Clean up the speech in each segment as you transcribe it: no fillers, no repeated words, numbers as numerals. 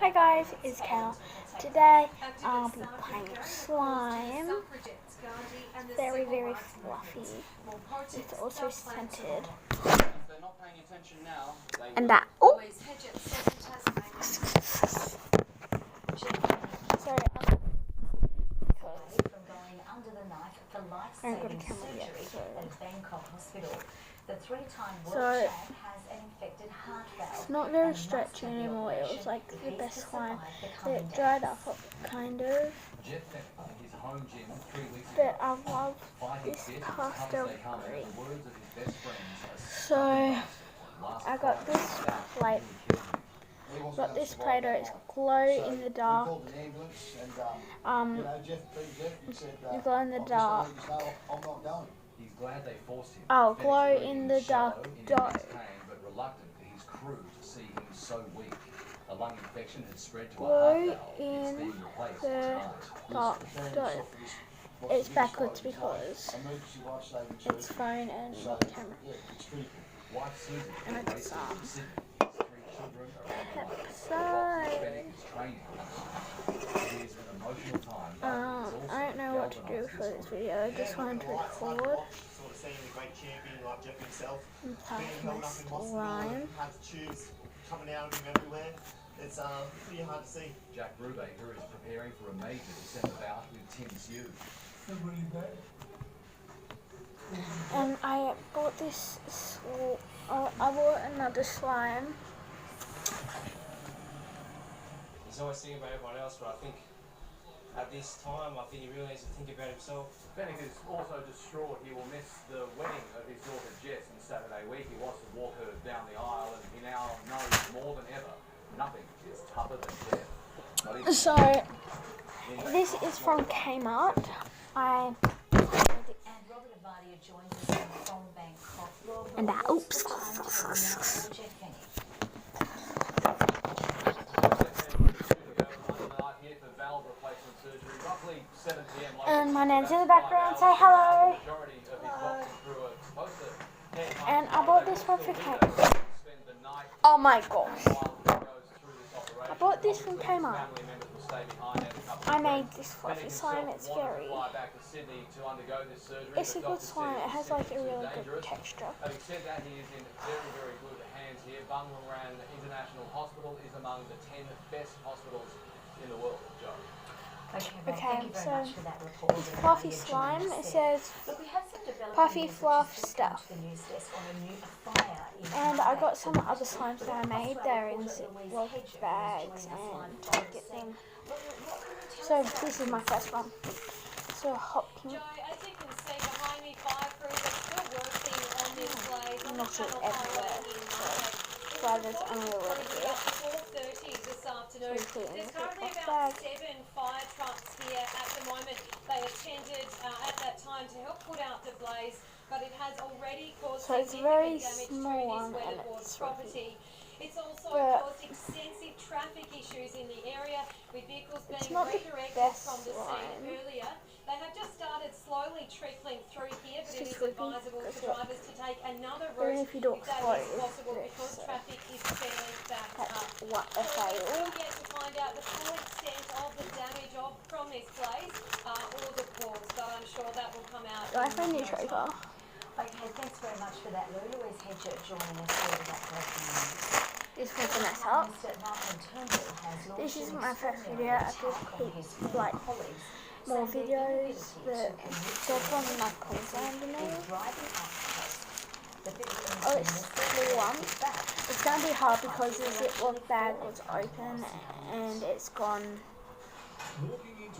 Hi guys, it's Cal. Today I'll be playing slime. Very, very fluffy. It's also scented. And that. Oh! Sorry, I haven't got a camera yet, so it's not very stretchy anymore. It was like the best slime. It dried up kind of. But I love this pastel green. So I got this plate. Got this Play-Doh. It's glow in the dark. You glow in the dark. Oh, glow in the dark dough. Glow in the dark dough. It's backwards because it's phone and not camera. And I got some Pepsi. I don't know what to do for this video. I just wanted to record and pass my slime. It's pretty hard to see. Jack Brubaker is preparing for a major December bout with Tim Hughes. And I bought this. I bought another slime. He's always thinking about everyone else, but I think at this time, I think he really needs to think about himself. Fennick is also distraught. He will miss the wedding of his daughter Jess on Saturday week. He wants to walk her down the aisle, and he now knows more than ever nothing is tougher than death. So this is from Kmart. And that. Oops. And my nan's in the background. Say hello. And I bought this one for Kmart. Oh my gosh. I bought this from Kmart. I made this fluffy slime. It's a good slime. It has like a really good texture. Having said that, he is in very, very good hands here. Bangladesh International Hospital is among the 10 best hospitals in the world, Joe. Okay, so it's fluffy slime. It says puffy fluff stuff. And I got some other slimes that I made. They're in Ziploc bags and Target thing. So this is my first one. So hot pink. Not it everywhere. So there's only a little bit. There's currently about 7 fire trucks here at the moment. They attended at that time to help put out the blaze, but it has already caused significant damage to his weatherboard property. It's also caused extensive traffic issues in the area, with vehicles being redirected from the scene earlier. They have just started slowly trickling through here, but it is advisable for drivers to take another route if that is possible, because traffic is fairly backed up. We'll get to find out the full extent of the damage from this blaze or the cause, but I'm sure that will come out. Do I have a new trigger? Okay, thanks very much for that, Lou. Louise Hedger joining us for that breaking news. This one's a mess up. This isn't my first video. I did like more videos, but there's one in my Queensland in there. Oh, it's the one. It's going to be hard because the Ziploc bag was open and it's gone.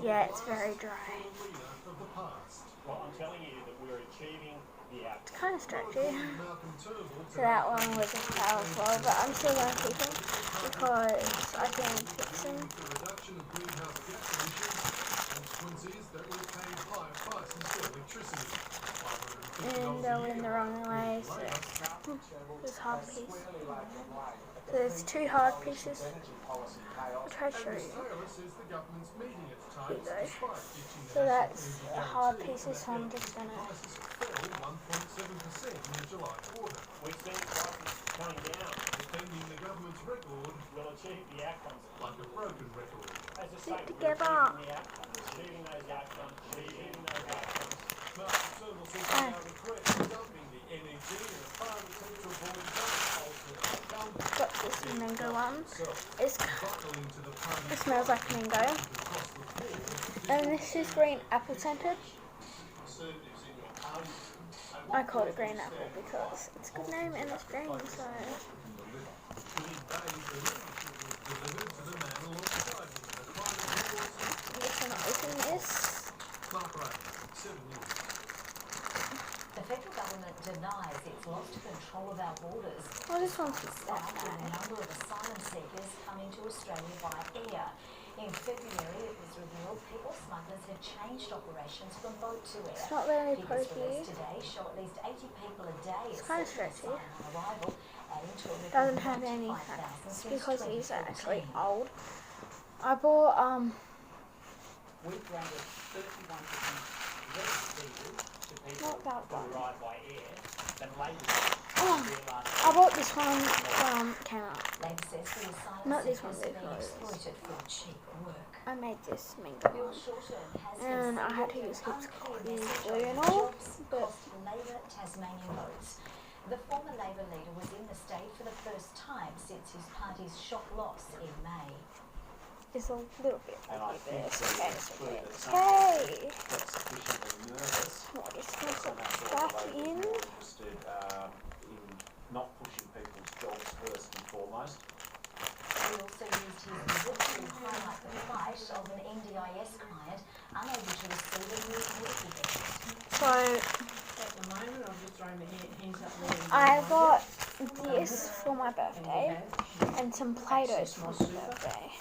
Yeah, it's very dry. It's kind of stretchy. So that one was a fail as well, but I'm still going to keep them because I can fix them. And they went the wrong way, so there's hard piece. So there's 2 hard pieces. I'll try to show you. Here you go. So that's a hard piece, so I'm just gonna cutting down Defending the government's record will achieve the outcomes. like a broken record. As I say, we're together. achieving the outcomes, achieving those outcomes, achieving those outcomes. But Thermal says they are regretting dumping the NED in a private sector avoid Got this mango one. itself. Buckling to the party It smells like mango. across the floor. And this is green apple scented. Conservatives in your party. I call it green apple because it's a good name and it's green, so. Delivered to the man alongside him. The climate reports Yes, I'm not opening this. Clark Ray, 7 News. The federal government denies it's lost control of our borders. Oh, this one's Start with a number of asylum seekers coming to Australia by air. In February, it was revealed people smugglers had changed operations from boat to air. It's not very Figures pretty. released today show at least 80 people a day It's kind of accepting stretchy. asylum on arrival, adding to a record Doesn't have any 95,000 facts since because these are actually 2014. old. I bought We granted 31% less visas to people Not that who one. arrive by air than Labor Oh, did last I bought this one when it came out. Labor says the asylum Not this one, seekers this being one. exploited for cheap work. I made this mango Bill one. Shorten has And I had to concealed use an heaps of unclear coffee message glue on and the all, jobs but cost Labor Tasmanian votes. The former Labor leader was in the state for the first time since his party's shock loss in May. it's a little bit And I like think this. that Okay, it's so true that it's some okay. get sufficiently nervous What is that this somehow thought stuff the Labor in? was more interested in not pushing people's jobs first and foremost. He also used his visit to highlight the plight of an NDIS client unable to receive a new work event. So At the moment, I'm just throwing my hands up there. I got this for my birthday and some Play-Dohs for my birthday.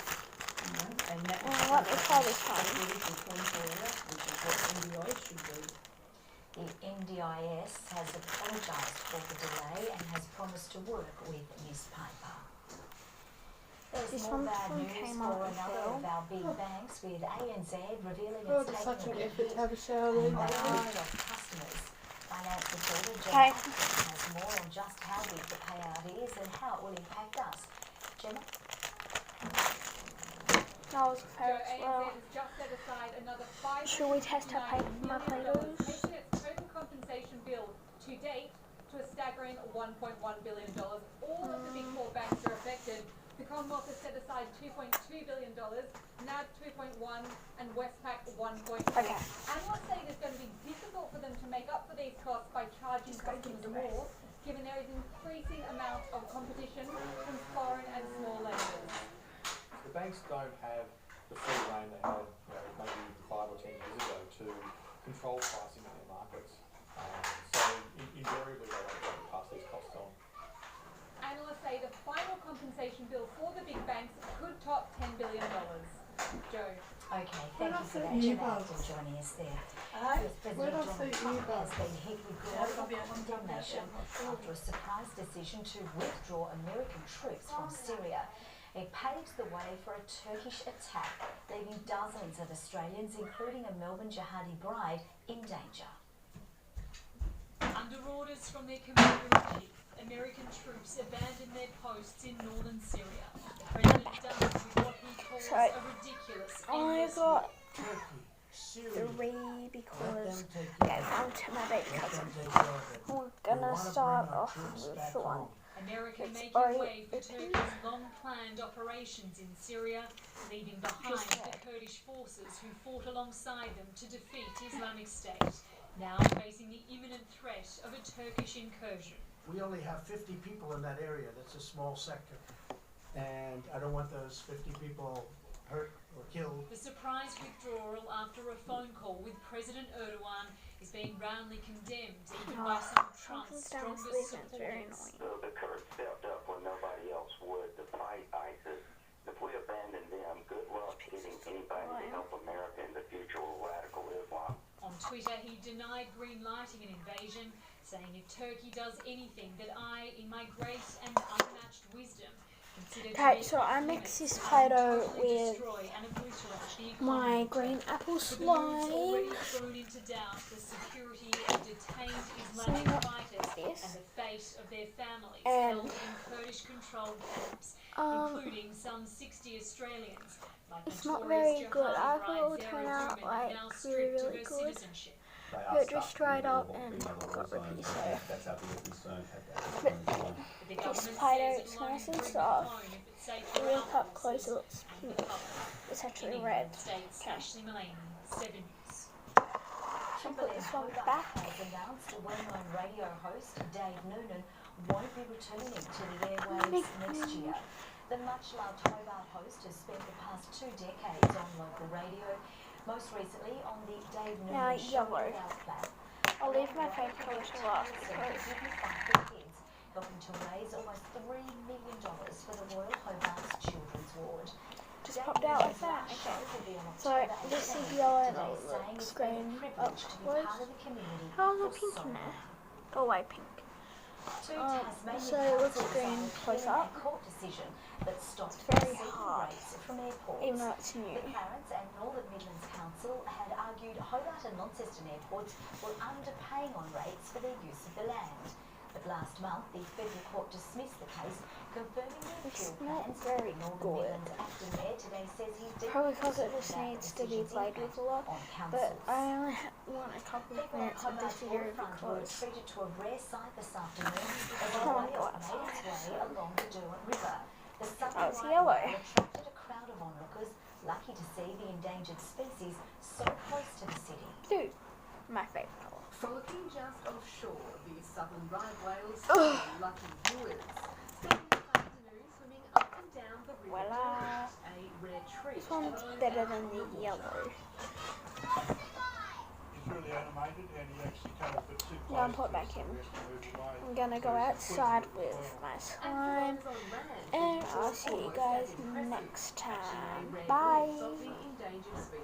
And that Let me try this one. which is what NDI should do. The NDIS has apologised for the delay and has promised to work with newspaper. There's This more one bad news came for out as another well. of our big banks, with ANZ revealing Oh, it's it's such taking an a effort hit to have a shower and there. laid off customers. Finance reporter Okay. Jen Hopkins has more on just how big the payout is and how it will impact us. Gemma? That was fair as ANZ well. has just set aside another $5 Should we test how paid for my Play-Dohs? taking its total compensation bill to date to a staggering $1.1 billion. All of the big four banks are affected. The Commonwealth has set aside $2.2 billion, NAB 2.1, and Westpac 1.2. Okay. Analysts say it is going to be difficult for them to make up for these costs by charging customers more, given there is an increasing amount of competition from foreign and small lenders. The banks don't have the free rein they had, maybe 5 or 10 years ago to control pricing in their markets. So invariably they won't be able to pass these costs on. Analysts say the final compensation bill for the big banks could top $10 billion. Joe. Okay, thank you for that, Gemma, for joining us there. US Where President does the Donald Trump earbud? has been hit with global condemnation after a surprise decision to withdraw American troops from Syria. It paves the way for a Turkish attack, leaving dozens of Australians, including a Melbourne jihadi bride, in danger. Under orders from their commander-in-chief, American troops abandoned their posts in northern Syria. The president does with what he calls So, a ridiculous I endless got Turkey, Syria. 3 because Let them take I gave one to my baby Let cousin. them take care of it. We're We gonna wanna start bring our off troops with back the one. home. America It's making already way for open. Turkey's long-planned operations in Syria, leaving behind Just the check. Kurdish forces who fought alongside them to defeat Islamic State, now facing the imminent threat of a Turkish incursion. We only have 50 people in that area. That's a small sector. And I don't want those 50 people hurt or killed. The surprise withdrawal after a phone call with President Erdogan is being roundly condemned, even by some of Trump's Something's down strongest sleep and it's very supporters. annoying. The Kurds stepped up when nobody else would to fight ISIS. If we abandon them, good luck getting anybody to help America in the future with radical Islam. On Twitter, he denied green-lighting an invasion, saying if Turkey does anything that I, in my great and unmatched wisdom, Okay, so I mix this Play-Doh with my green apple slime. Thrown into doubt the security of detained So Islamic fighters this. and the fate of their families And, held in Kurdish-controlled camps, including some 60 Australians. Like it's not notorious very good. I jihadi thought it would bride turn Vera out Duman, like now really, stripped of really her good. citizenship. But it just dried up and got rippy, so That's our biggest concern at that but time. The this government Play-Doh, says it's it'll only nice and bring it soft. home if it's safe If for you look our up close, it forces looks and pink. the public. It's actually In red. England, States Okay. Ashley Mullany, 7 News. I'll put this one back. Has announced well-known radio host Dave Noonan won't be returning to the airwaves next year. The much-loved Hobart host has spent the past 2 decades on local radio, most recently on the Dave Now Noonan Show yellow. Without Plan. I'll leave my favourite colour to last because kids, helping to raise almost $3 million for the Royal Hobart's Children's Ward. just popped out like that. Okay. So this is yellow and it looks green up close. How's the pink in there? Oh wait, pink. So it looks green close up. It's very hard, even though it's new. The Clarence and Northern Midlands Council had argued Hobart and Launceston airports were underpaying on rates for their use of the land. But last month, the federal court dismissed the case, confirming the It's appeal not plans. very Northern good. Midlands acting mayor today says he's Probably because it just needs to be played with a lot. But I only want a couple of minutes of this video because treated to a rare sight this afternoon as Come on, the go whale made its way along the Derwent River. The oh, it's southern yellow. whale attracted a crowd of onlookers, lucky to see the endangered species so close to the city. Dude, my favourite colour. Frolicking just offshore, the southern right whales are lucky viewers. Spending this afternoon swimming up and down the river Voila. Derwent, a rare treat. This one's better than the yellow. He's really animated and he actually comes a bit too close. Now I'm put back in. I'm gonna go outside with my slime, and I'll see you guys next time. Bye. Of the endangered species.